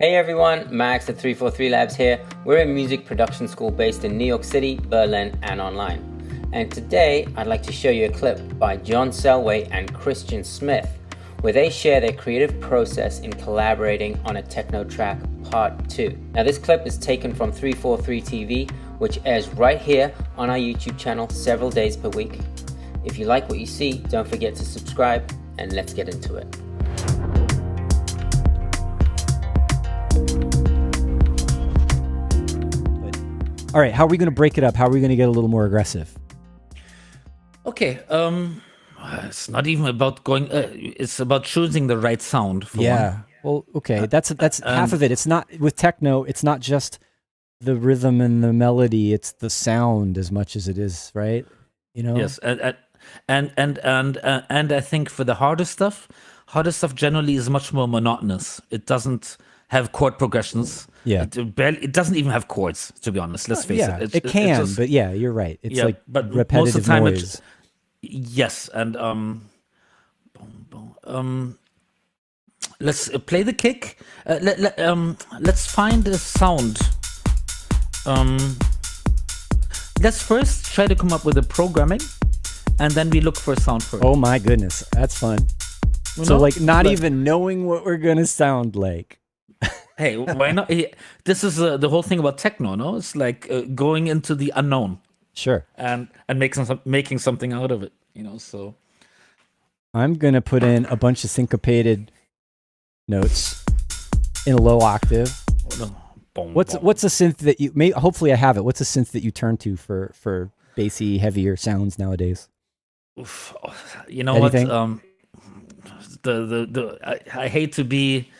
Hey everyone, Max at 343 Labs here. We're a music production school based in New York City, Berlin, and online. And today I'd like to show you a clip by Smith Selway and Christian Smith, where they share their creative process in collaborating on a techno track part 2. Now this clip is taken from 343 TV, which airs right here on our YouTube channel several days per week. If you like what you see, don't forget to subscribe, and let's get into it. All right, how are we going to break it up? How are we going to get a little more aggressive? Okay, it's not even about going. It's about choosing the right sound. For Yeah. one. Well, okay, that's half of it. It's not with techno. It's not just the rhythm and the melody. It's the sound as much as it is, right? You know. Yes, and I think for the harder stuff generally is much more monotonous. It doesn't have chord progressions. Yeah. It doesn't even have chords, to be honest. Let's face it. It can, but yeah, you're right. It's like but repetitive most of the time noise. Yes, and let's play the kick. Let's find a sound. Let's first try to come up with a programming, and then we look for a sound first. Oh my goodness, that's fun. So like not even knowing what we're gonna sound like. Hey, why not? This is the whole thing about techno, no? It's like going into the unknown. Sure. And making something out of it, you know. So I'm gonna put in a bunch of syncopated notes in a low octave. What's a synth that you may? Hopefully, I have it. What's a synth that you turn to for bassy, heavier sounds nowadays? Oof, you know Anything? What? I hate to be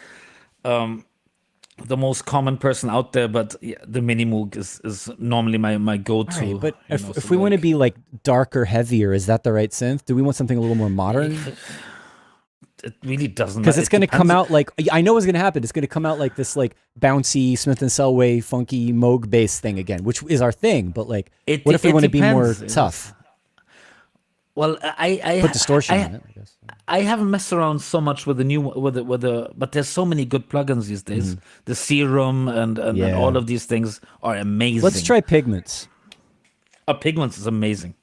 the most common person out there, but yeah, the Mini Moog is normally my go-to. Right, but if we want to be like darker, heavier, is that the right synth? Do we want something a little more modern? It really doesn't, because it's going to come out like, I know what's going to happen. It's going to come out like this like bouncy Smith and Selway funky Moog bass thing again, which is our thing. But like, what if we want to be more tough? Well, I put distortion on it, I guess. I haven't messed around so much with the new but there's so many good plugins these days. The Serum and all of these things are amazing. Let's try Pigments. Pigments is amazing.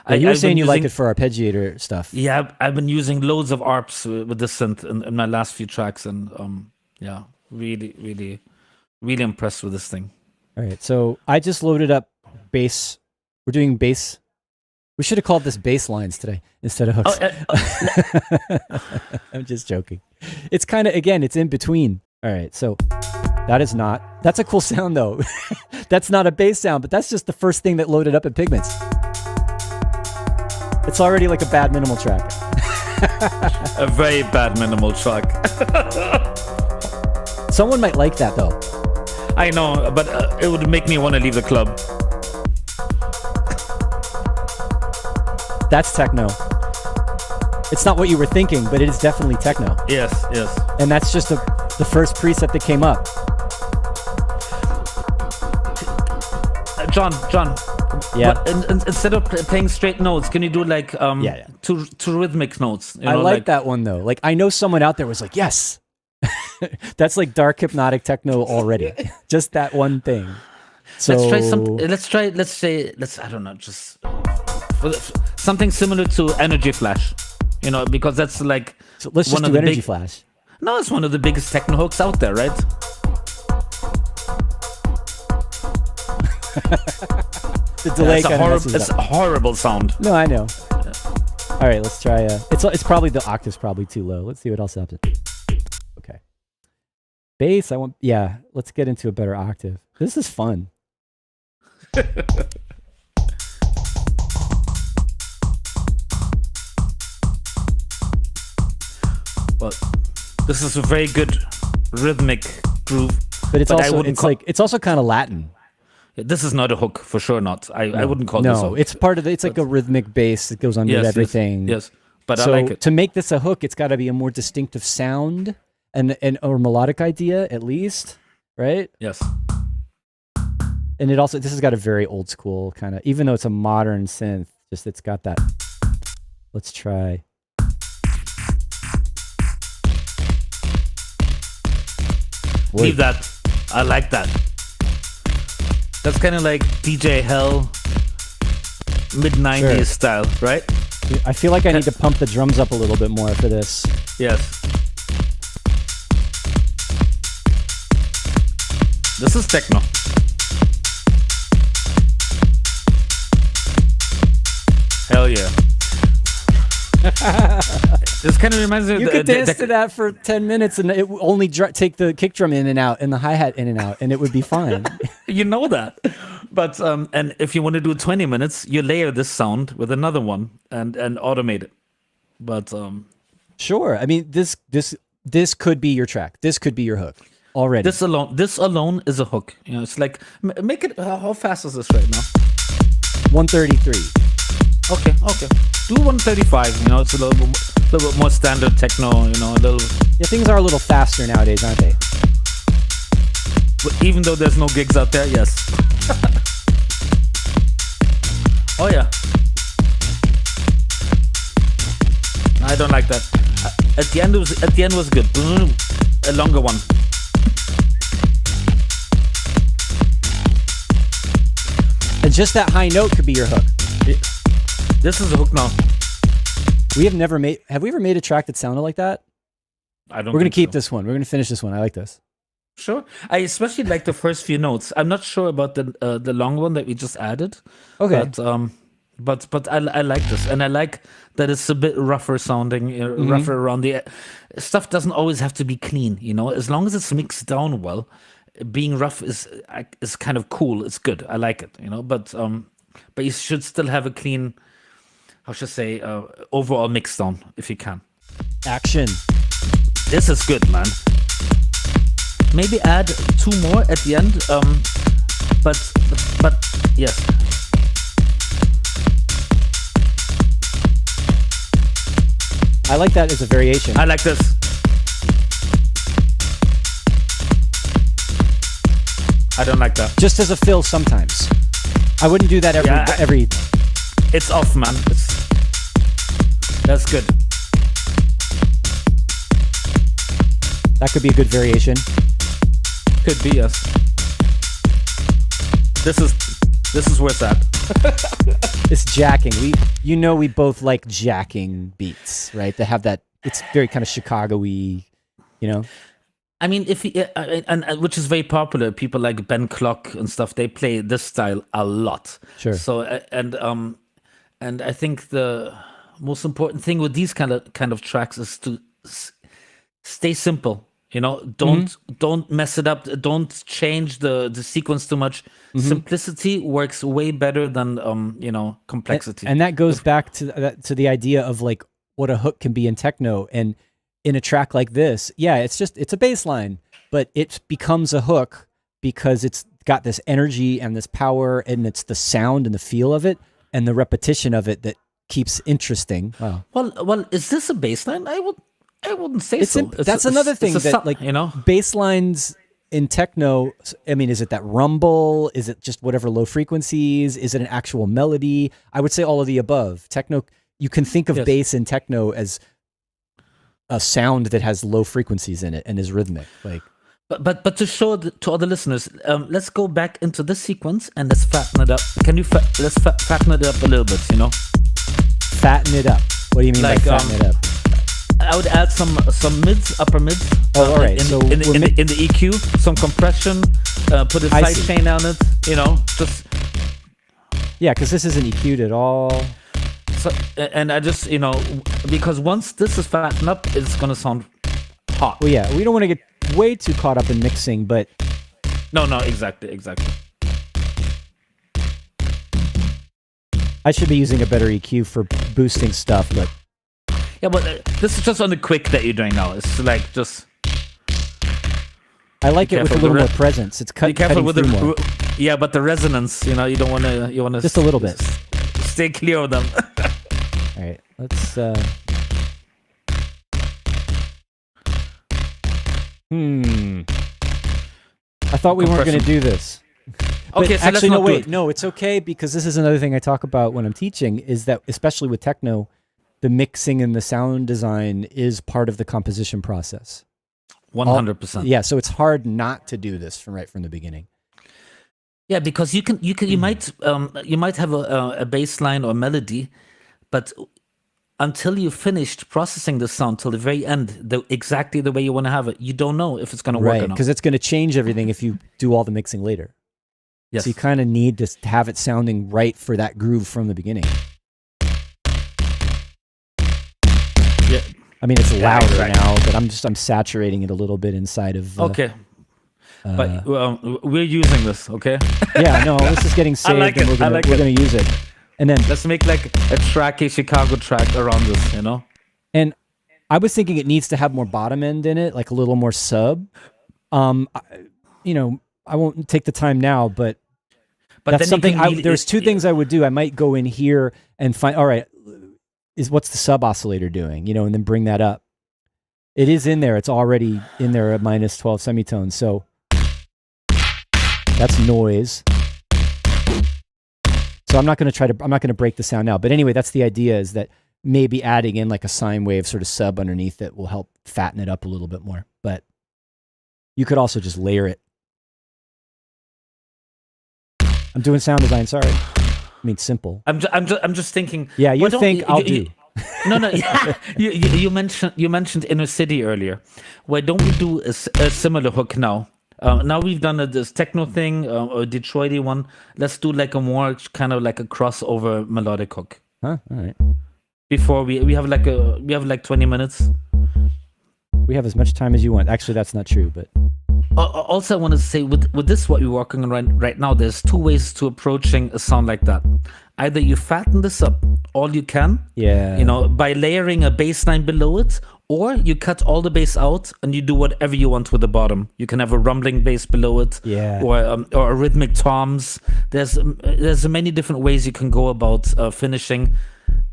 You were saying you like it for arpeggiator stuff. Yeah, I've been using loads of ARPs with this synth in my last few tracks, and yeah, really impressed with this thing. All right, so I just loaded up bass. We're doing bass. We should have called this bass lines today instead of hooks. I'm just joking. It's kind of, again, it's in between. All right, so that's a cool sound though. That's not a bass sound, but that's just the first thing that loaded up in Pigments. It's already like a bad minimal track. A very bad minimal track. Someone might like that though. I know, but it would make me want to leave the club. That's techno. It's not what you were thinking, but it is definitely techno. Yes. And that's just the first preset that came up. John. Yeah. But instead of playing straight notes, can you do like two rhythmic notes? I like that one though. Like I know someone out there was like, yes. That's like dark hypnotic techno already. Just that one thing. So let's try something. Let's I don't know, just something similar to Energy Flash. You know, because that's like so let's just do Energy Flash. No, it's one of the biggest techno hooks out there, right? The delay it's a horrible sound. No, I know. Yeah. All right, let's try. It's probably the octave's probably too low. Let's see what else happens. Okay, bass. Let's get into a better octave. This is fun. Well, this is a very good rhythmic groove, but it's also kind of Latin. This is not a hook, for sure not. I wouldn't call this a hook. No, it's part of it's like a rhythmic bass that goes under everything. Yes, but so I like it. To make this a hook, it's got to be a more distinctive sound and or melodic idea at least, right? Yes. And this has got a very old school kind of, even though it's a modern synth, just it's got that. Let's try. Leave that. I like that. That's kind of like DJ Hell, mid-90s style, right? I feel like I need to pump the drums up a little bit more for this. Yes. This is techno. Hell yeah. This kind of reminds me of you could dance to that for 10 minutes and it would only take the kick drum in and out and the hi-hat in and out and it would be fine. You know that. But and if you want to do 20 minutes, you layer this sound with another one and automate it. But sure. I mean, this could be your track. This could be your hook already. This alone is a hook. You know, it's like make it. How fast is this right now? 133. Okay. Do 135. You know, it's a little bit more standard techno. You know, a little. Yeah, things are a little faster nowadays, aren't they? But even though there's no gigs out there, yes. Oh yeah. I don't like that. At the end was good. A longer one. And just that high note could be your hook. This is a hook now. Have we ever made a track that sounded like that? I don't. We're gonna keep this one. We're gonna finish this one. I like this. Sure. I especially like the first few notes. I'm not sure about the long one that we just added. Okay. But I like this, and I like that it's a bit rougher sounding, rougher around the stuff. Doesn't always have to be clean, you know. As long as it's mixed down well, being rough is kind of cool. It's good. I like it, you know. But you should still have a clean, how should I say, overall mix down if you can. Action. This is good, man. Maybe add 2 more at the end. But yes. I like that as a variation. I like this. I don't like that. Just as a fill sometimes. I wouldn't do that every. It's off, man. That's good. That could be a good variation. Could be, yes. This is where it's at. It's jacking. We both like jacking beats, right? They have that. It's very kind of Chicago-y, you know. I mean, and which is very popular. People like Ben Clock and stuff. They play this style a lot. Sure. So and I think the most important thing with these kind of tracks is to stay simple. You know, don't mess it up. Don't change the sequence too much. Simplicity works way better than complexity. And that goes back to the idea of like what a hook can be in techno. And in a track like this, yeah, it's a bass line, but it becomes a hook because it's got this energy and this power, and it's the sound and the feel of it and the repetition of it that keeps interesting. Wow. Well, is this a bass line? I wouldn't say so. That's another thing that, like, you know, bass lines in techno, I mean, is it that rumble? Is it just whatever low frequencies? Is it an actual melody? I would say all of the above. Techno, you can think of bass in techno as a sound that has low frequencies in it and is rhythmic. Like, but to show to other listeners, let's go back into this sequence and let's fatten it up. Can you let's fatten it up a little bit? You know, fatten it up. What do you mean by fatten it up? I would add some mids, upper mids. Oh, all right. In the EQ, some compression. Put a sidechain on it. You know, just because this isn't EQ'd at all. So, and I just because once this is fattened up, it's gonna sound hot. Well, yeah, we don't want to get way too caught up in mixing, but no, exactly. I should be using a better EQ for boosting stuff, but. Yeah, but this is just on the quick that you're doing now. It's like just. I like it with a little more presence. It's cutting through more. Yeah, but the resonance, you don't want to. You want to just a little bit. Stay clear of them. All right, let's. I thought we weren't going to do this. Okay, so actually, let's wait. No, it's okay because this is another thing I talk about when I'm teaching. Is that especially with techno, the mixing and the sound design is part of the composition process. 100%. Yeah, so it's hard not to do this from the beginning. Yeah, because you might have a bass line or melody, but until you finished processing the sound till the very end, exactly the way you want to have it, you don't know if it's going to work or not. Because it's going to change everything if you do all the mixing later. Yes. So you kind of need to have it sounding right for that groove from the beginning. Yeah. I mean, it's louder now, but I'm saturating it a little bit inside of. Okay. But we're using this, okay? Yeah, no, this is getting saved, like and it. we're gonna use it. And then let's make like a Chicago track around this, you know? And I was thinking it needs to have more bottom end in it, like a little more sub. I won't take the time now, but that's something. There's two things I would do. I might go in here and find. All right, what's the sub oscillator doing? And then bring that up. It is in there. It's already in there at minus 12 semitones. So that's noise. So I'm not going to break the sound now. But anyway, that's the idea, is that maybe adding in like a sine wave sort of sub underneath it will help fatten it up a little bit more. But you could also just layer it. I'm doing sound design. Sorry. I mean, simple. I'm just thinking. Yeah, I'll do. No. Yeah, you mentioned Inner City earlier. Why don't we do a similar hook now? Now we've done this techno thing, or Detroity one. Let's do like a more kind of like a crossover melodic hook. Huh? All right. Before we have like 20 minutes. We have as much time as you want. Actually, that's not true, but. Also, I wanted to say, with this, what we're working on right now, there's two ways to approaching a sound like that. Either you fatten this up all you can, by layering a bass line below it, or you cut all the bass out and you do whatever you want with the bottom. You can have a rumbling bass below it, or rhythmic toms. There's many different ways you can go about finishing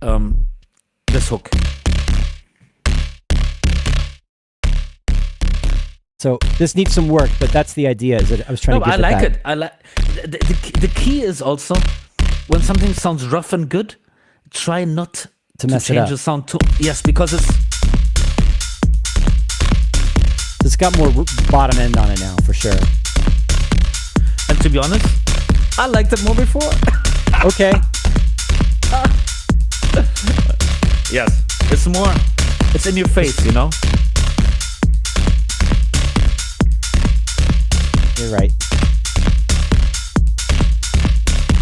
this hook. So this needs some work, but that's the idea. Is that I was trying to get I like it. I like the key is also when something sounds rough and good, try not to change the sound too. Yes, because it's got more bottom end on it now for sure. And to be honest, I liked it more before. Okay. Yes, it's in your face, you know. You're right.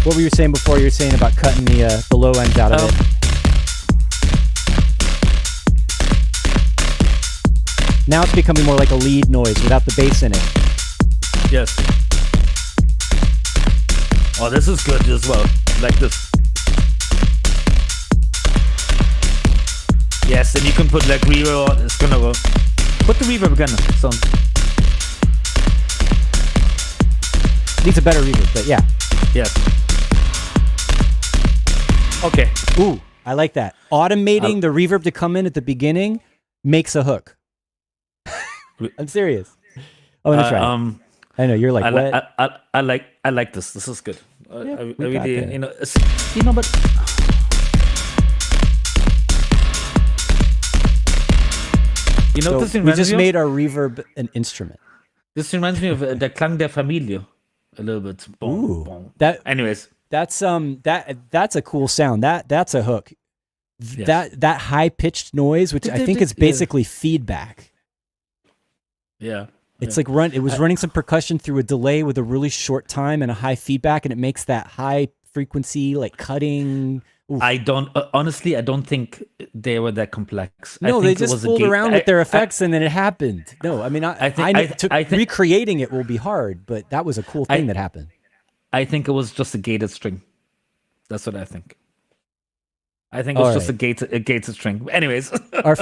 What were you saying before? You were saying about cutting the low ends out of it. Now it's becoming more like a lead noise without the bass in it. Yes. Oh, this is good as well. Like this. Yes, and you can put like reverb on. It's gonna go. Put the reverb again. Sound. Needs a better reverb, but yeah. Yes. Okay. Ooh, I like that. Automating the reverb to come in at the beginning makes a hook. I'm serious. I'm gonna try. I know you're like, what? I like this. This is good. Yeah, I really, but so this we just made our reverb an instrument. This reminds me of Der Klang der Familie. A little bit. Boom, ooh, boom. Anyways, that's a cool sound. That's a hook. Yes. That high pitched noise, which I think is basically feedback. Yeah. It's like it was running some percussion through a delay with a really short time and a high feedback, and it makes that high frequency like cutting. Oof. I don't think they were that complex. No, they just fooled around with their effects and then it happened. No, I mean, I think recreating it will be hard, but that was a cool thing that happened. I think it was just a gated string. That's what I think. I think it was just a gated string. Anyways, our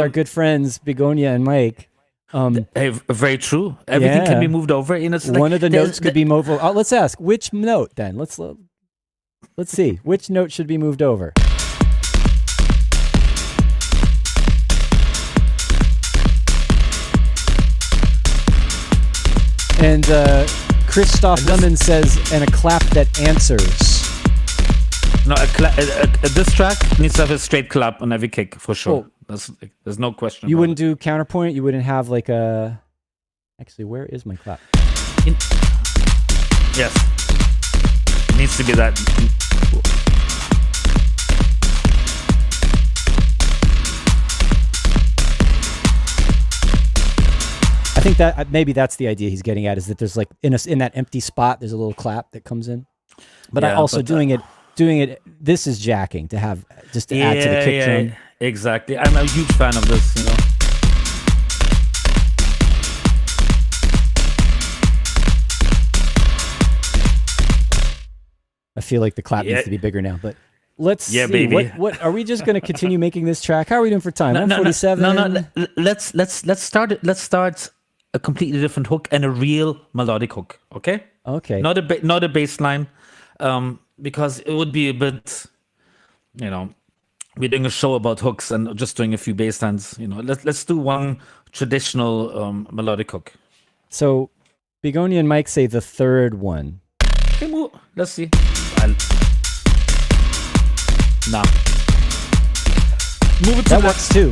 good friends, Begonia and Mike. Very true. Everything can be moved over. One of the notes could be moved over. Oh, let's ask which note then. Let's see. Which note should be moved over? And Christoph Lemon says, and a clap that answers. No, this track needs to have a straight clap on every kick, for sure. There's no question. You about wouldn't do counterpoint. You wouldn't have like a. Actually, where is my clap? Yes, it needs to be that. I think that maybe that's the idea he's getting at, is that there's like in that empty spot, there's a little clap that comes in. But I also doing it. This is jacking to have just to add to the kick drum. Exactly. I'm a huge fan of this. I feel like the clap needs to be bigger now, but let's see. Baby. What are we just going to continue making this track? How are we doing for time? 147. No. Let's start. Let's start a completely different hook and a real melodic hook. Okay. Okay. Not a bass line, because it would be a bit, we're doing a show about hooks and just doing a few bass lines. Let's do one traditional melodic hook. So, Begonia and Mike say the third one. Okay, let's see. Nah. Move it to that works too.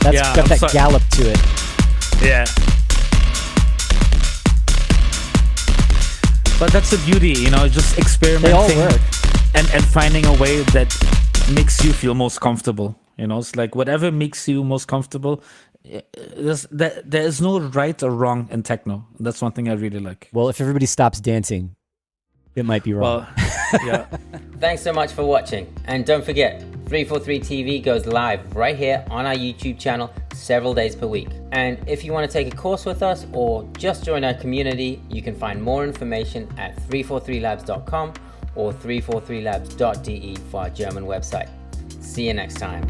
That's got that gallop to it. Yeah. But that's the beauty, just experimenting. They all work. And finding a way that makes you feel most comfortable. It's like whatever makes you most comfortable. There is no right or wrong in techno. That's one thing I really like. Well, if everybody stops dancing, it might be wrong. Well, yeah. Thanks so much for watching. And don't forget, 343 TV goes live right here on our YouTube channel several days per week. And if you want to take a course with us or just join our community, you can find more information at 343labs.com or 343labs.de for our German website. See you next time.